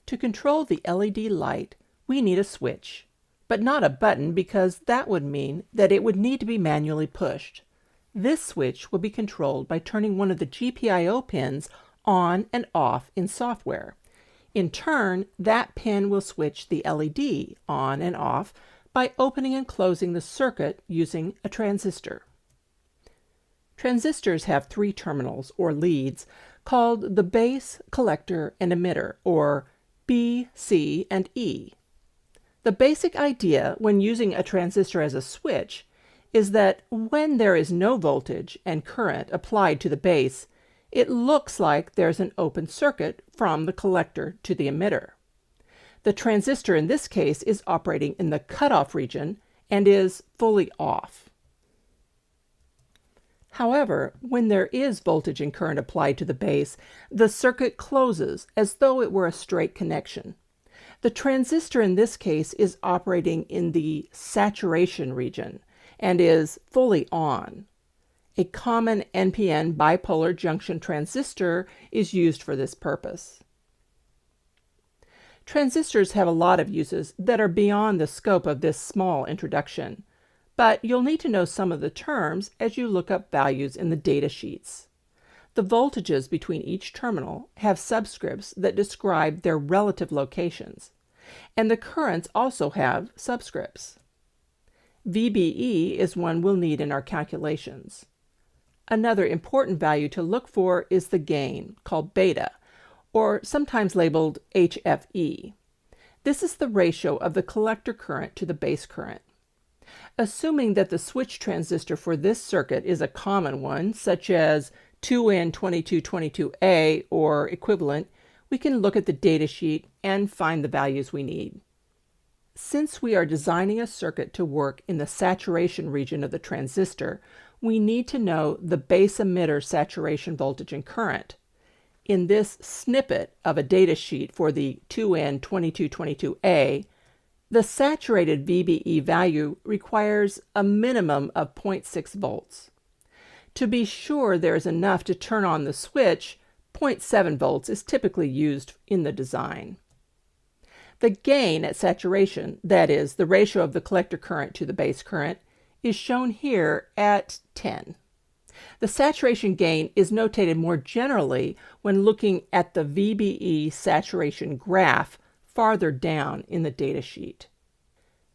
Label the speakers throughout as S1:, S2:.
S1: To control the LED light, we need a switch, but not a button because that would mean that it would need to be manually pushed. This switch will be controlled by turning one of the GPIO pins on and off in software. In turn, that pin will switch the LED on and off by opening and closing the circuit using a transistor. Transistors have three terminals, or leads, called the base, collector, and emitter, or B, C, and E. The basic idea when using a transistor as a switch is that when there is no voltage and current applied to the base, it looks like there's an open circuit from the collector to the emitter. The transistor in this case is operating in the cutoff region and is fully off. However, when there is voltage and current applied to the base, the circuit closes as though it were a straight connection. The transistor in this case is operating in the saturation region and is fully on. A common NPN bipolar junction transistor is used for this purpose. Transistors have a lot of uses that are beyond the scope of this small introduction, but you'll need to know some of the terms as you look up values in the data sheets. The voltages between each terminal have subscripts that describe their relative locations, and the currents also have subscripts. VBE is one we'll need in our calculations. Another important value to look for is the gain, called beta, or sometimes labeled HFE. This is the ratio of the collector current to the base current. Assuming that the switch transistor for this circuit is a common one, such as 2N2222A or equivalent, we can look at the datasheet and find the values we need. Since we are designing a circuit to work in the saturation region of the transistor, we need to know the base emitter saturation voltage and current. In this snippet of a datasheet for the 2N2222A, the saturated VBE value requires a minimum of 0.6 volts. To be sure there is enough to turn on the switch, 0.7 volts is typically used in the design. The gain at saturation, that is, the ratio of the collector current to the base current, is shown here at 10. The saturation gain is notated more generally when looking at the VBE saturation graph farther down in the datasheet.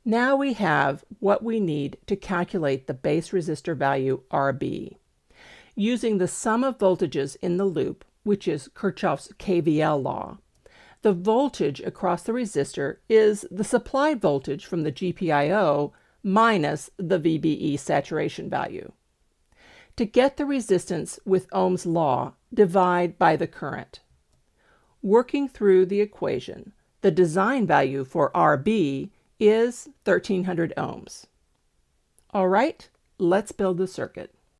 S1: Now we have what we need to calculate the base resistor value RB. Using the sum of voltages in the loop, which is Kirchhoff's KVL law, the voltage across the resistor is the supply voltage from the GPIO minus the VBE saturation value. To get the resistance with Ohm's law, divide by the current. Working through the equation, the design value for RB is 1300 ohms. All right, let's build the circuit.